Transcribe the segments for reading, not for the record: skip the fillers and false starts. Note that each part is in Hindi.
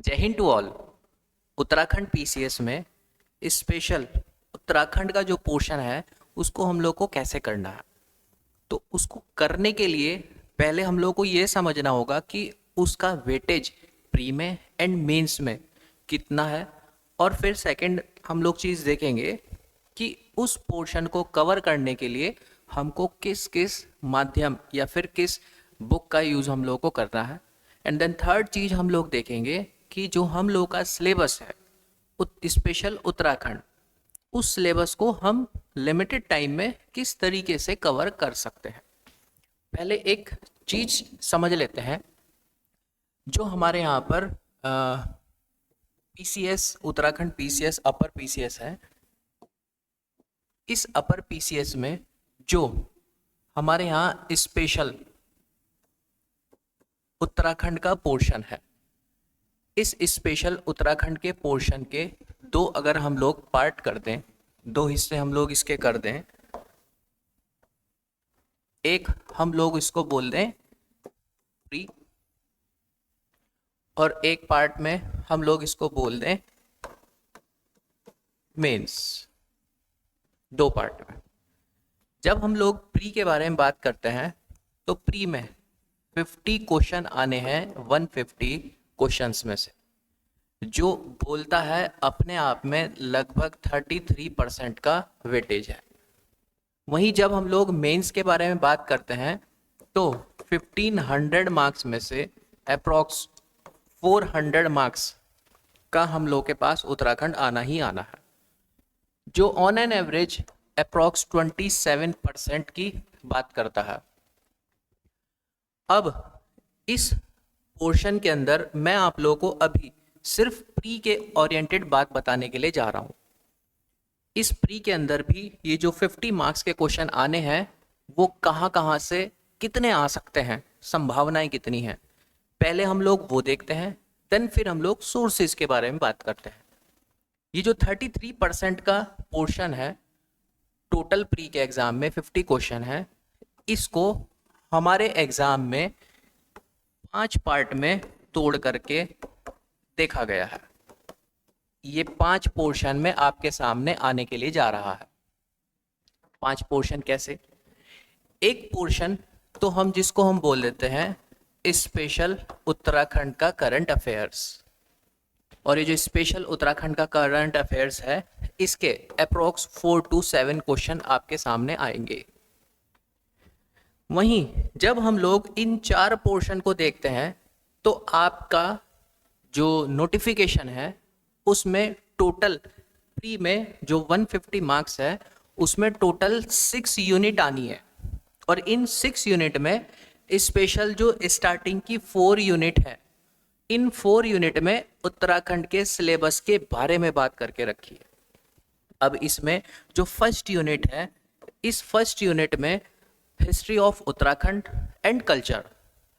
जय हिंद टू ऑल। उत्तराखंड पीसीएस में स्पेशल उत्तराखंड का जो पोर्शन है उसको हम लोग को कैसे करना है, तो उसको करने के लिए पहले हम लोग को ये समझना होगा कि उसका वेटेज प्री में एंड मेंस में कितना है। और फिर सेकंड हम लोग चीज़ देखेंगे कि उस पोर्शन को कवर करने के लिए हमको किस किस माध्यम या फिर किस बुक का यूज़ हम लोग को करना है। एंड देन थर्ड चीज़ हम लोग देखेंगे कि जो हम लोग का सिलेबस है स्पेशल उत्तराखंड, उस सिलेबस को हम लिमिटेड टाइम में किस तरीके से कवर कर सकते हैं। पहले एक चीज़ समझ लेते हैं, जो हमारे यहाँ पर PCS Uttarakhand PCS upper PCS है। इस अपर पीसीएस में जो हमारे यहाँ स्पेशल उत्तराखंड का पोर्शन है, इस स्पेशल उत्तराखंड के पोर्शन के दो अगर हम लोग पार्ट कर दें, दो हिस्से हम लोग इसके कर दें। एक हम लोग इसको बोल दें प्री और एक पार्ट में हम लोग इसको बोल दें मेंस। दो पार्ट में जब हम लोग प्री के बारे में बात करते हैं तो प्री में 50 क्वेश्चन आने हैं 150 क्वेश्चंस में से, जो बोलता है अपने आप में लगभग 33% का वेटेज है। वहीं जब हम लोग मेंस के बारे में बात करते हैं तो 1500 मार्क्स में से अप्रॉक्स 400 मार्क्स का हम लोग के पास उत्तराखंड आना ही आना है, जो ऑन एन एवरेज अप्रॉक्स 27% की बात करता है। अब इस पोर्शन के अंदर मैं आप लोगों को अभी सिर्फ प्री के ओरिएंटेड बात बताने के लिए जा रहा हूँ। इस प्री के अंदर भी ये जो 50 मार्क्स के क्वेश्चन आने हैं वो कहाँ से कितने आ सकते हैं, संभावनाएं कितनी हैं, पहले हम लोग वो देखते हैं। देन फिर हम लोग सोर्सेज के बारे में बात करते हैं। ये जो 33% का पोर्शन है टोटल प्री के एग्ज़ाम में 50 क्वेश्चन है, इसको हमारे एग्ज़ाम में 5 पार्ट में तोड़ करके देखा गया है। ये 5 पोर्शन में आपके सामने आने के लिए जा रहा है। 5 पोर्शन कैसे? एक पोर्शन तो हम जिसको हम बोल देते हैं स्पेशल उत्तराखंड का करंट अफेयर्स, और ये जो स्पेशल उत्तराखंड का करंट अफेयर्स है इसके अप्रोक्स 4 to 7 क्वेश्चन आपके सामने आएंगे। वहीं जब हम लोग इन 4 पोर्शन को देखते हैं तो आपका जो नोटिफिकेशन है उसमें टोटल प्री में जो 150 मार्क्स है उसमें टोटल 6 यूनिट आनी है, और इन 6 यूनिट में स्पेशल जो स्टार्टिंग की 4 यूनिट है, इन 4 यूनिट में उत्तराखंड के सिलेबस के बारे में बात करके रखी है। अब इसमें जो फर्स्ट यूनिट है, इस फर्स्ट यूनिट में history of Uttarakhand and culture,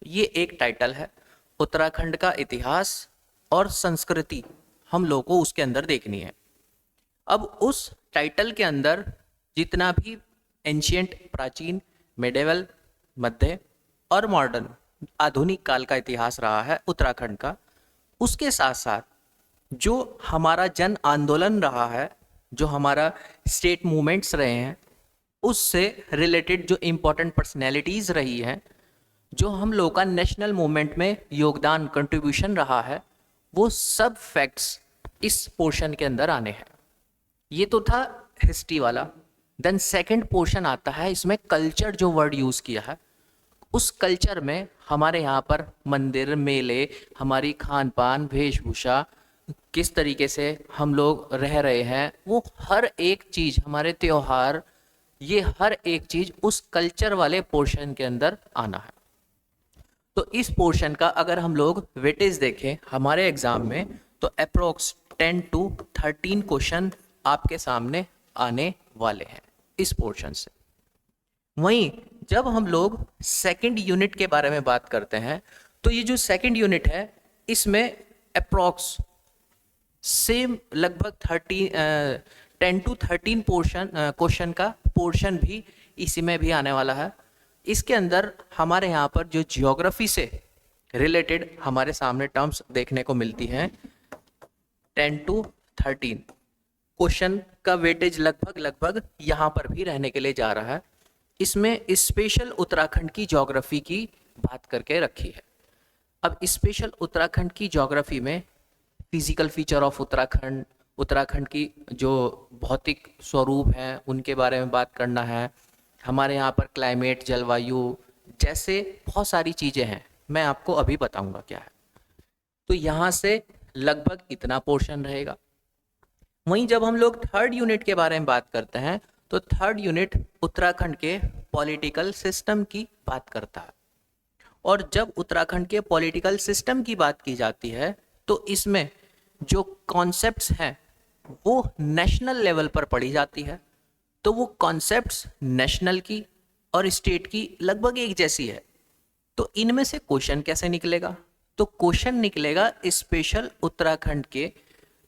ये एक टाइटल है। उत्तराखंड का इतिहास और संस्कृति हम लोग को उसके अंदर देखनी है। अब उस टाइटल के अंदर जितना भी एंशियंट प्राचीन, मिडेवल, मध्य और मॉडर्न आधुनिक काल का इतिहास रहा है उत्तराखंड का, उसके साथ साथ जो हमारा जन आंदोलन रहा है, जो हमारा स्टेट मूवमेंट्स रहे हैं, उससे रिलेटेड जो इम्पोर्टेंट पर्सनैलिटीज़ रही हैं, जो हम लोग का नेशनल मूवमेंट में योगदान कंट्रीब्यूशन रहा है, वो सब फैक्ट्स इस पोर्शन के अंदर आने हैं। ये तो था हिस्ट्री वाला। देन सेकंड पोर्शन आता है, इसमें कल्चर जो वर्ड यूज़ किया है, उस कल्चर में हमारे यहाँ पर मंदिर, मेले, हमारी खान पान, वेशभूषा, किस तरीके से हम लोग रह रहे हैं, वो हर एक चीज़, हमारे त्योहार, ये हर एक चीज़ उस कल्चर वाले पोर्शन के अंदर आना है। तो इस पोर्शन का अगर हम लोग वेटेज देखें हमारे एग्ज़ाम में तो अप्रोक्स 10 to 13 क्वेश्चन आपके सामने आने वाले हैं इस पोर्शन से। वहीं जब हम लोग सेकंड यूनिट के बारे में बात करते हैं तो ये जो सेकंड यूनिट है इसमें अप्रोक्स सेम लगभग 10 to 13 क्वेश्चन का पोर्शन भी इसी में भी आने वाला है। इसके अंदर हमारे यहाँ पर जो जियोग्राफी से रिलेटेड हमारे सामने टर्म्स देखने को मिलती हैं 10 to 13। क्वेश्चन का वेटेज लगभग यहाँ पर भी रहने के लिए जा रहा है। इसमें स्पेशल उत्तराखंड की ज्योग्राफी की बात करके रखी है। अब स्पेशल उत्तराखंड की ज्योग्राफी में physical feature of Uttarakhand, Uttarakhand की जो भौतिक स्वरूप है उनके बारे में बात करना है। हमारे यहाँ पर क्लाइमेट, जलवायु जैसे बहुत सारी चीज़ें हैं, मैं आपको अभी बताऊंगा क्या है। तो यहाँ से लगभग इतना पोर्शन रहेगा। वहीं जब हम लोग थर्ड यूनिट के बारे में बात करते हैं तो थर्ड यूनिट उत्तराखंड के पॉलिटिकल सिस्टम की बात करता है। और जब उत्तराखंड के पॉलिटिकल सिस्टम की बात की जाती है तो इसमें जो कॉन्सेप्ट्स हैं वो नेशनल लेवल पर पढ़ी जाती है। तो वो कॉन्सेप्ट्स नेशनल की और स्टेट की लगभग एक जैसी है। तो इनमें से क्वेश्चन कैसे निकलेगा? तो क्वेश्चन निकलेगा स्पेशल उत्तराखंड के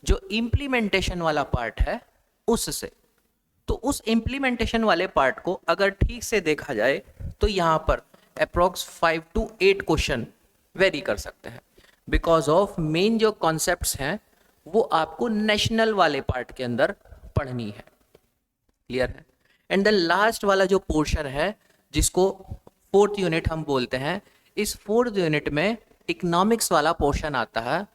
जो इम्प्लीमेंटेशन वाला पार्ट है उससे। तो उस इम्प्लीमेंटेशन वाले पार्ट को अगर ठीक से देखा जाए तो यहाँ पर अप्रॉक्स 5 to 8 क्वेश्चन वेरी कर सकते हैं, बिकॉज ऑफ मेन जो कॉन्सेप्ट्स हैं वो आपको नेशनल वाले पार्ट के अंदर पढ़नी है। क्लियर है? एंड देन लास्ट वाला जो पोर्शन है जिसको फोर्थ यूनिट हम बोलते हैं, इस फोर्थ यूनिट में इकोनॉमिक्स वाला पोर्शन आता है।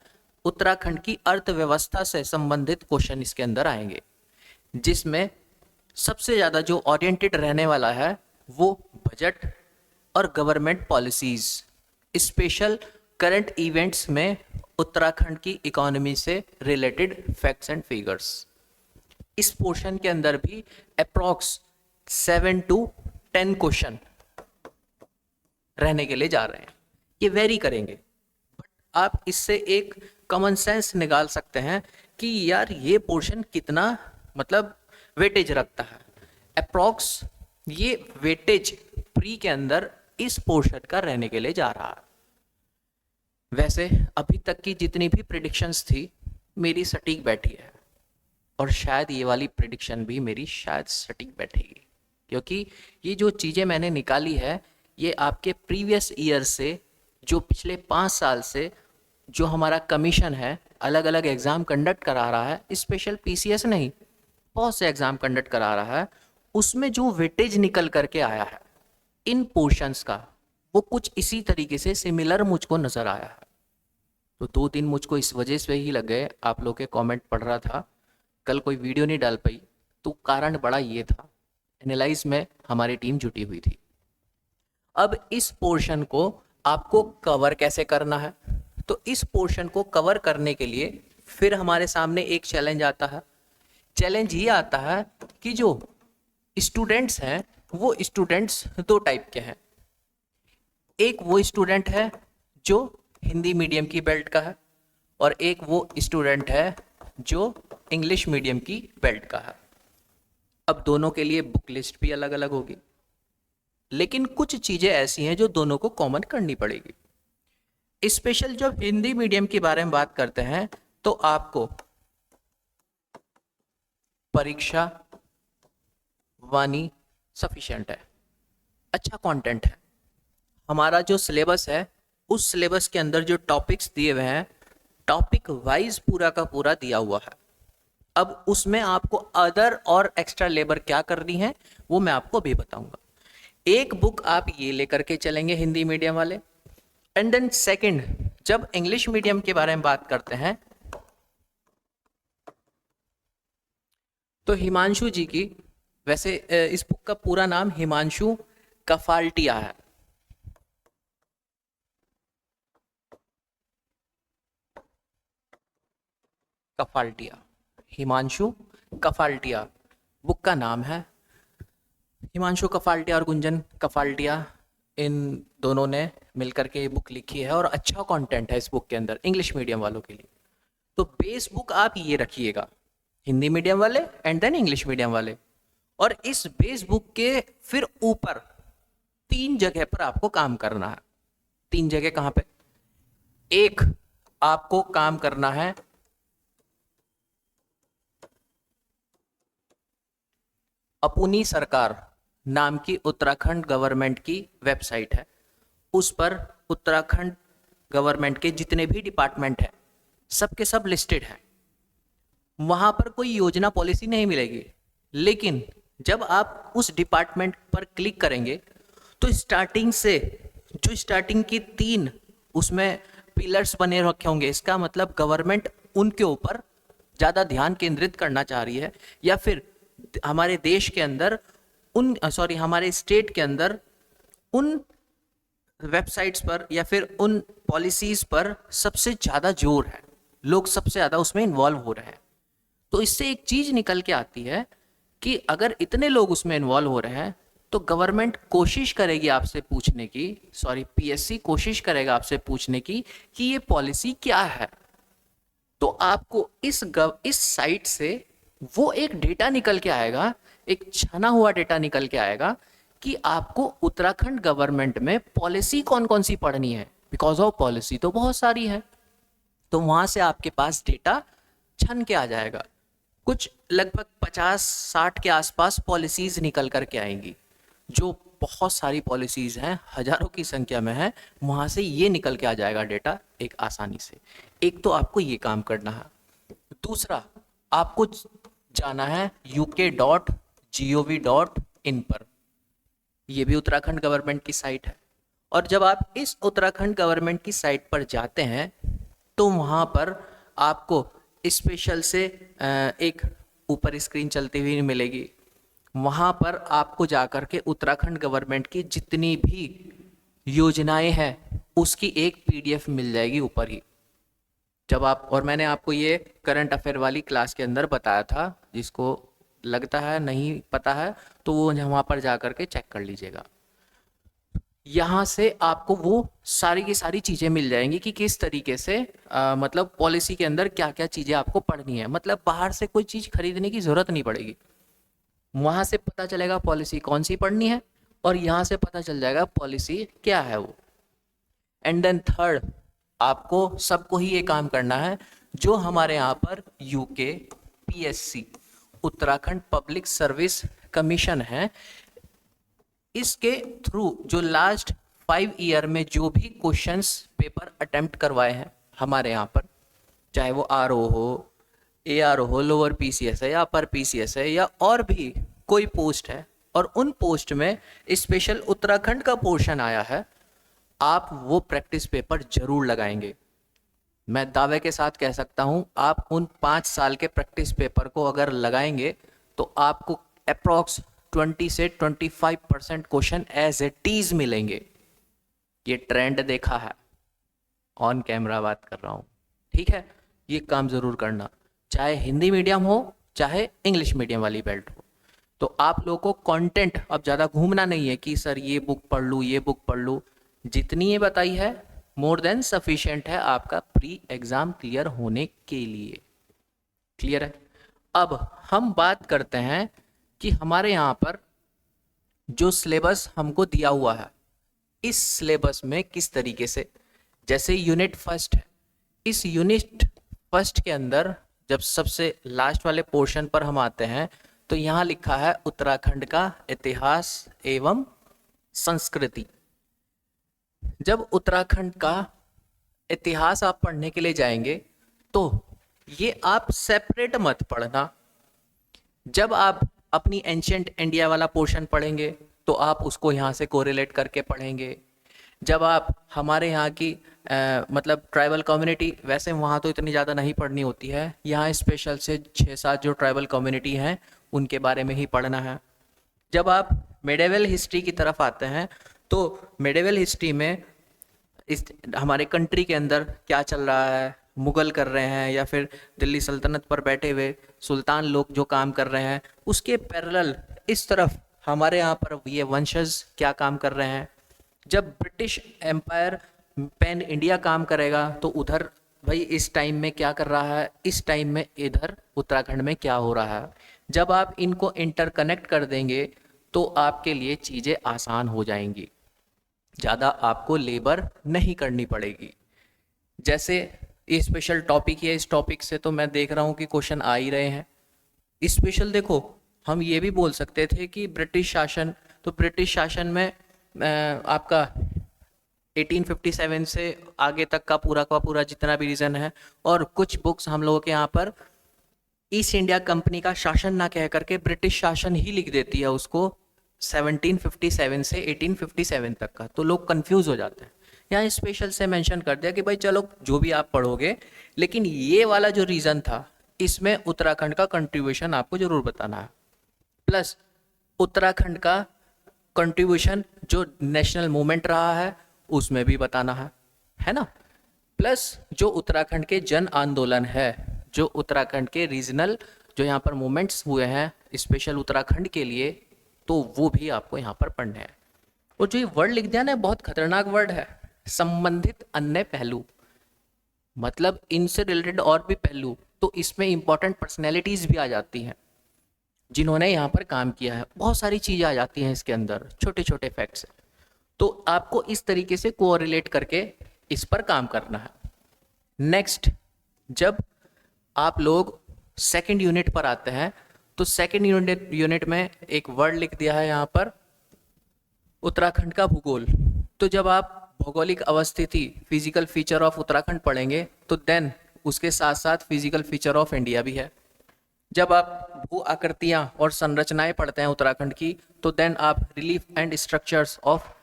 उत्तराखंड की अर्थव्यवस्था से संबंधित क्वेश्चन इसके अंदर आएंगे, जिसमें सबसे ज़्यादा जो ओरिएंटेड रहने वाला है वो बजट और government policies, special current events में उत्तराखंड की इकोनॉमी से रिलेटेड फैक्ट्स एंड फिगर्स। इस पोर्शन के अंदर भी अप्रॉक्स 7 to 10 क्वेश्चन रहने के लिए जा रहे हैं। ये वेरी करेंगे, बट आप इससे एक कॉमन सेंस निकाल सकते हैं कि यार ये पोर्शन कितना मतलब वेटेज रखता है। अप्रॉक्स ये वेटेज प्री के अंदर इस पोर्शन का रहने के लिए जा रहा है। वैसे अभी तक की जितनी भी प्रिडिक्शंस थी मेरी सटीक बैठी है, और शायद ये वाली प्रिडिक्शन भी मेरी शायद सटीक बैठेगी, क्योंकि ये जो चीज़ें मैंने निकाली है ये आपके प्रीवियस ईयर से, जो पिछले 5 साल से जो हमारा कमीशन है अलग अलग एग्ज़ाम कंडक्ट करा रहा है, स्पेशल पीसीएस नहीं, बहुत से एग्ज़ाम कंडक्ट करा रहा है, उसमें जो वेटेज निकल करके आया है इन पोर्शंस का, वो कुछ इसी तरीके से सिमिलर मुझको नज़र आया है। तो 2-3 मुझको इस वजह से ही लग गए। आप लोग के कमेंट पढ़ रहा था, कल कोई वीडियो नहीं डाल पाई, तो कारण बड़ा ये था, एनालाइज में हमारी टीम जुटी हुई थी। अब इस पोर्शन को आपको कवर कैसे करना है? तो इस पोर्शन को कवर करने के लिए फिर हमारे सामने एक चैलेंज आता है। चैलेंज ये आता है कि जो स्टूडेंट्स हैं वो स्टूडेंट्स 2 टाइप के हैं। एक वो स्टूडेंट है जो हिंदी मीडियम की बेल्ट का है, और एक वो स्टूडेंट है जो इंग्लिश मीडियम की बेल्ट का है। अब दोनों के लिए बुक लिस्ट भी अलग अलग होगी, लेकिन कुछ चीज़ें ऐसी हैं जो दोनों को कॉमन करनी पड़ेगी। स्पेशल जब हिंदी मीडियम के बारे में बात करते हैं तो आपको परीक्षा वाणी सफिशिएंट है, अच्छा कंटेंट है। हमारा जो सिलेबस है उस सिलेबस के अंदर जो टॉपिक्स दिए हुए हैं टॉपिक वाइज पूरा का पूरा दिया हुआ है। अब उसमें आपको अदर और एक्स्ट्रा लेबर क्या करनी है वो मैं आपको अभी बताऊंगा। एक बुक आप ये लेकर के चलेंगे हिंदी मीडियम वाले, एंड देन सेकंड जब इंग्लिश मीडियम के बारे में बात करते हैं तो हिमांशु जी की, वैसे इस बुक का पूरा नाम हिमांशु कफाल्टिया है। कफाल्टिया, हिमांशु कफाल्टिया बुक का नाम है। हिमांशु कफाल्टिया और गुंजन कफाल्टिया, इन दोनों ने मिलकर के ये बुक लिखी है, और अच्छा कंटेंट है इस बुक के अंदर इंग्लिश मीडियम वालों के लिए। तो बेस बुक आप ये रखिएगा, हिंदी मीडियम वाले एंड देन इंग्लिश मीडियम वाले। और इस बेस बुक के फिर ऊपर 3 जगह पर आपको काम करना है। 3 जगह कहाँ पे? एक, आपको काम करना है अपनी सरकार नाम की उत्तराखंड गवर्नमेंट की वेबसाइट है, उस पर उत्तराखंड गवर्नमेंट के जितने भी डिपार्टमेंट हैं सबके सब लिस्टेड हैं। वहाँ पर कोई योजना पॉलिसी नहीं मिलेगी, लेकिन जब आप उस डिपार्टमेंट पर क्लिक करेंगे तो स्टार्टिंग से जो स्टार्टिंग की 3 उसमें पिलर्स बने रखे होंगे, इसका मतलब गवर्नमेंट उनके ऊपर ज़्यादा ध्यान केंद्रित करना चाह रही है, या फिर हमारे देश के अंदर हमारे स्टेट के अंदर उन वेबसाइट्स पर या फिर उन पॉलिसीज पर सबसे ज़्यादा जोर है, लोग सबसे ज़्यादा उसमें इन्वॉल्व हो रहे हैं। तो इससे एक चीज़ निकल के आती है कि अगर इतने लोग उसमें इन्वॉल्व हो रहे हैं तो गवर्नमेंट कोशिश करेगी आपसे पूछने की, पीएससी कोशिश करेगा आपसे पूछने की कि ये पॉलिसी क्या है। तो आपको इस साइट से वो एक डेटा निकल के आएगा, एक छना हुआ डेटा निकल के आएगा कि आपको उत्तराखंड गवर्नमेंट में पॉलिसी कौन कौन सी पढ़नी है, बिकॉज ऑफ पॉलिसी तो बहुत सारी है। तो वहां से आपके पास डेटा छन के आ जाएगा। कुछ लगभग 50-60 के आसपास पॉलिसीज निकल करके आएंगी, जो बहुत सारी पॉलिसीज हैं, हजारों की संख्या में है। वहां से ये निकल के आ जाएगा डेटा एक आसानी से। एक तो आपको ये काम करना है। दूसरा, आपको जाना है uk.gov.in पर। ये भी उत्तराखंड गवर्नमेंट की साइट है। और जब आप इस उत्तराखंड गवर्नमेंट की साइट पर जाते हैं तो वहाँ पर आपको स्पेशल से एक ऊपर स्क्रीन चलती हुई मिलेगी। वहाँ पर आपको जाकर के उत्तराखंड गवर्नमेंट की जितनी भी योजनाएं हैं उसकी एक पीडीएफ मिल जाएगी ऊपर ही। जब आप, और मैंने आपको ये करंट अफेयर वाली क्लास के अंदर बताया था, जिसको लगता है नहीं पता है तो वो वहाँ पर जा कर के चेक कर लीजिएगा। यहाँ से आपको वो सारी की सारी चीज़ें मिल जाएंगी कि किस तरीके से मतलब पॉलिसी के अंदर क्या क्या चीज़ें आपको पढ़नी है। मतलब बाहर से कोई चीज़ खरीदने की ज़रूरत नहीं पड़ेगी, वहाँ से पता चलेगा पॉलिसी कौन सी पढ़नी है और यहाँ से पता चल जाएगा पॉलिसी क्या है वो। एंड देन थर्ड, आपको सबको ही ये काम करना है जो हमारे यहाँ पर UKPSC Uttarakhand public service commission है, इसके थ्रू जो लास्ट 5 ईयर में जो भी क्वेश्चंस पेपर अटेम्प्ट करवाए हैं हमारे यहाँ पर, चाहे वो RO हो, ARO हो, लोअर PCS है या अपर PCS है या और भी कोई पोस्ट है, और उन पोस्ट में स्पेशल उत्तराखंड का पोर्शन आया है, आप वो प्रैक्टिस पेपर जरूर लगाएंगे। मैं दावे के साथ कह सकता हूँ, आप उन 5 साल के प्रैक्टिस पेपर को अगर लगाएंगे तो आपको अप्रॉक्स 20 से 25% क्वेश्चन एज इट इज मिलेंगे। ये ट्रेंड देखा है, ऑन कैमरा बात कर रहा हूँ, ठीक है। ये काम जरूर करना, चाहे हिंदी मीडियम हो चाहे इंग्लिश मीडियम वाली बेल्ट हो। तो आप लोगों को कंटेंट अब ज़्यादा घूमना नहीं है कि सर ये बुक पढ़ लूँ, ये बुक पढ़ लूँ। जितनी ये बताई है मोर देन सफिशिएंट है आपका प्री एग्जाम क्लियर होने के लिए। क्लियर है। अब हम बात करते हैं कि हमारे यहाँ पर जो सिलेबस हमको दिया हुआ है, इस सिलेबस में किस तरीके से, जैसे यूनिट फर्स्ट है, इस यूनिट फर्स्ट के अंदर जब सबसे लास्ट वाले पोर्शन पर हम आते हैं तो यहाँ लिखा है उत्तराखंड का इतिहास एवं संस्कृति। जब उत्तराखंड का इतिहास आप पढ़ने के लिए जाएंगे तो ये आप सेपरेट मत पढ़ना। जब आप अपनी एंशिएंट इंडिया वाला पोर्शन पढ़ेंगे तो आप उसको यहाँ से कोरिलेट करके पढ़ेंगे। जब आप हमारे यहाँ की मतलब ट्राइबल कम्युनिटी, वैसे वहाँ तो इतनी ज़्यादा नहीं पढ़नी होती है, यहाँ स्पेशल से 6-7 जो ट्राइबल कम्युनिटी हैं उनके बारे में ही पढ़ना है। जब आप मेडिवल हिस्ट्री की तरफ आते हैं तो मेडिवल हिस्ट्री में इस हमारे कंट्री के अंदर क्या चल रहा है, मुगल कर रहे हैं या फिर दिल्ली सल्तनत पर बैठे हुए सुल्तान लोग जो काम कर रहे हैं, उसके पैरेलल इस तरफ हमारे यहाँ पर ये वंशज क्या काम कर रहे हैं। जब ब्रिटिश एम्पायर पैन इंडिया काम करेगा तो उधर भाई इस टाइम में क्या कर रहा है, इस टाइम में इधर उत्तराखंड में क्या हो रहा है। जब आप इनको इंटरकनेक्ट कर देंगे तो आपके लिए चीज़ें आसान हो जाएंगी, ज़्यादा आपको लेबर नहीं करनी पड़ेगी। जैसे ये स्पेशल टॉपिक है, इस टॉपिक से तो मैं देख रहा हूँ कि क्वेश्चन आ ही रहे हैं। स्पेशल देखो, हम ये भी बोल सकते थे कि ब्रिटिश शासन, तो ब्रिटिश शासन में आपका 1857 से आगे तक का पूरा जितना भी रीजन है, और कुछ बुक्स हम लोगों के यहाँ पर ईस्ट इंडिया कंपनी का शासन ना कह करके ब्रिटिश शासन ही लिख देती है उसको 1757 से 1857 तक का, तो लोग कंफ्यूज हो जाते हैं। यहाँ स्पेशल से मेंशन कर दिया कि भाई चलो जो भी आप पढ़ोगे, लेकिन ये वाला जो रीजन था इसमें उत्तराखंड का कंट्रीब्यूशन आपको जरूर बताना है, प्लस उत्तराखंड का कंट्रीब्यूशन जो नेशनल मूवमेंट रहा है उसमें भी बताना है ना, प्लस जो उत्तराखंड के जन आंदोलन है, जो उत्तराखंड के रीजनल जो यहाँ पर मूवमेंट्स हुए हैं स्पेशल उत्तराखंड के लिए, तो वो भी आपको यहाँ पर पढ़ने हैं। और जो ये वर्ड लिख दिया ना, बहुत खतरनाक वर्ड है, संबंधित अन्य पहलू, मतलब इनसे रिलेटेड और भी पहलू, तो इसमें इंपॉर्टेंट पर्सनैलिटीज भी आ जाती हैं जिन्होंने यहाँ पर काम किया है, बहुत सारी चीज़ें आ जाती हैं इसके अंदर, छोटे छोटे फैक्ट्स। तो आपको इस तरीके से कोरिलेट करके इस पर काम करना है। नेक्स्ट, जब आप लोग सेकंड यूनिट पर आते हैं, तो सेकंड यूनिट में एक वर्ड लिख दिया है यहाँ पर, उत्तराखंड का भूगोल। तो जब आप भौगोलिक अवस्थिति फिजिकल फीचर ऑफ उत्तराखंड पढ़ेंगे, तो देन उसके साथ साथ फिजिकल फीचर ऑफ इंडिया भी है। जब आप भू आकृतियाँ और संरचनाएं पढ़ते हैं उत्तराखंड की, तो देन आप relief and structures of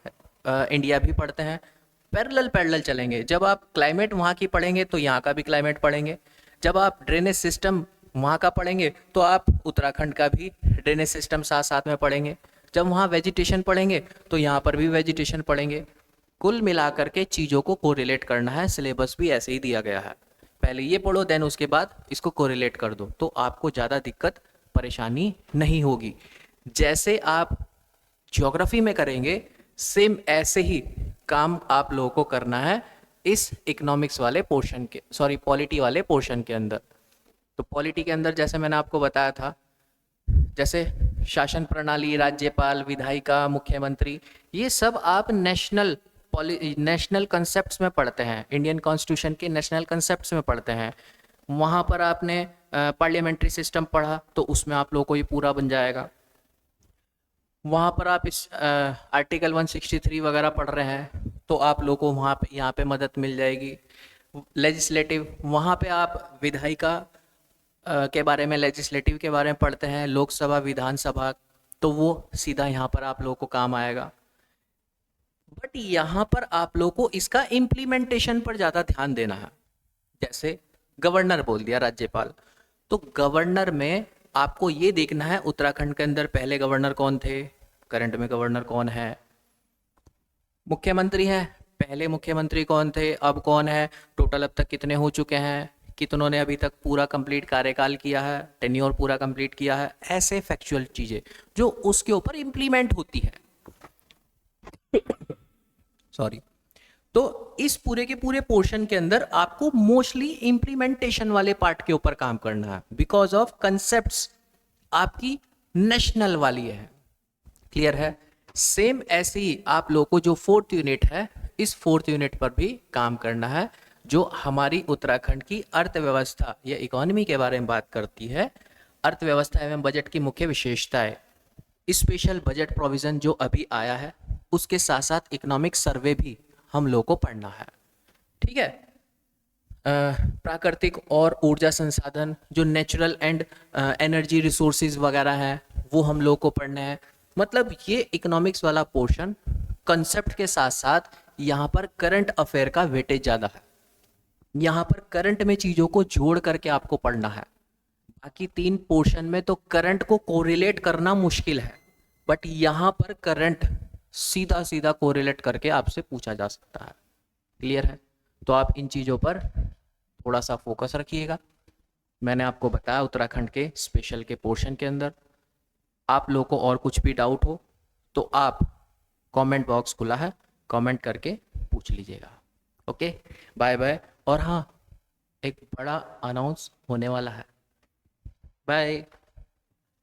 India भी पढ़ते हैं। पैरेलल चलेंगे, जब आप क्लाइमेट वहाँ की पढ़ेंगे तो यहाँ का भी क्लाइमेट पढ़ेंगे। जब आप ड्रेनेज सिस्टम वहाँ का पढ़ेंगे तो आप उत्तराखंड का भी ड्रेनेज सिस्टम साथ साथ में पढ़ेंगे। जब वहाँ वेजिटेशन पढ़ेंगे तो यहाँ पर भी वेजिटेशन पढ़ेंगे। कुल मिलाकर के चीज़ों को कोरिलेट करना है, सिलेबस भी ऐसे ही दिया गया है, पहले ये पढ़ो देन उसके बाद इसको कोरिलेट कर दो, तो आपको ज़्यादा दिक्कत परेशानी नहीं होगी। जैसे आप ज्योग्राफी में करेंगे सेम ऐसे ही काम आप लोगों को करना है इस इकोनॉमिक्स वाले पोर्शन के, सॉरी पॉलिटी वाले पोर्शन के अंदर। तो पॉलिटी के अंदर जैसे मैंने आपको बताया था, जैसे शासन प्रणाली, राज्यपाल, विधायिका, मुख्यमंत्री, ये सब आप नेशनल कंसेप्ट्स में पढ़ते हैं, इंडियन कॉन्स्टिट्यूशन के नेशनल कंसेप्ट्स में पढ़ते हैं। वहाँ पर आपने पार्लियामेंट्री सिस्टम पढ़ा तो उसमें आप लोगों को ये पूरा बन जाएगा। वहाँ पर आप इस आर्टिकल 163 वगैरह पढ़ रहे हैं तो आप लोगों को वहाँ पे यहाँ पे मदद मिल जाएगी। लेजिस्लेटिव, वहाँ पे आप विधायिका के बारे में, लेजिस्लेटिव के बारे में पढ़ते हैं, लोकसभा, विधानसभा, तो वो सीधा यहाँ पर आप लोगों को काम आएगा। बट यहाँ पर आप लोगों को इसका इम्प्लीमेंटेशन पर ज़्यादा ध्यान देना है। जैसे गवर्नर बोल दिया, राज्यपाल, तो गवर्नर में आपको ये देखना है उत्तराखंड के अंदर पहले गवर्नर कौन थे, करंट में गवर्नर कौन है। मुख्यमंत्री हैं, पहले मुख्यमंत्री कौन थे, अब कौन है, टोटल अब तक कितने हो चुके हैं, कितनों ने अभी तक पूरा कंप्लीट कार्यकाल किया है, टेन्योर पूरा कंप्लीट किया है। ऐसे फैक्चुअल चीज़ें जो उसके ऊपर इम्प्लीमेंट होती है सॉरी। तो इस पूरे के पूरे पोर्शन के अंदर आपको मोस्टली इंप्लीमेंटेशन वाले पार्ट के ऊपर काम करना है, बिकॉज ऑफ कंसेप्ट्स आपकी नेशनल वाली है। क्लियर है? सेम ऐसे ही आप लोगों को जो फोर्थ यूनिट है, इस फोर्थ यूनिट पर भी काम करना है, जो हमारी उत्तराखंड की अर्थव्यवस्था या इकोनॉमी के बारे में बात करती है। अर्थव्यवस्था एवं बजट की मुख्य विशेषताएं, स्पेशल बजट प्रोविजन जो अभी आया है, उसके साथ साथ इकोनॉमिक सर्वे भी हम लोग को पढ़ना है। ठीक है? प्राकृतिक और ऊर्जा संसाधन, जो नेचुरल एंड एनर्जी रिसोर्सेज वगैरह हैं, वो हम लोग को पढ़ना है। मतलब ये इकोनॉमिक्स वाला पोर्शन कंसेप्ट के साथ साथ यहाँ पर करंट अफेयर का वेटेज ज़्यादा है। यहाँ पर करंट में चीज़ों को जोड़ करके आपको पढ़ना है। बाकी तीन पोर्शन में तो करंट को कोरिलेट करना मुश्किल है, बट यहाँ पर करंट सीधा सीधा कोरिलेट करके आपसे पूछा जा सकता है। क्लियर है? तो आप इन चीज़ों पर थोड़ा सा फोकस रखिएगा। मैंने आपको बताया उत्तराखंड के स्पेशल के पोर्शन के अंदर। आप लोगों को और कुछ भी डाउट हो तो आप कमेंट बॉक्स खुला है, कमेंट करके पूछ लीजिएगा। Okay, bye bye. और हाँ, एक बड़ा अनाउंस होने वाला है। बाय।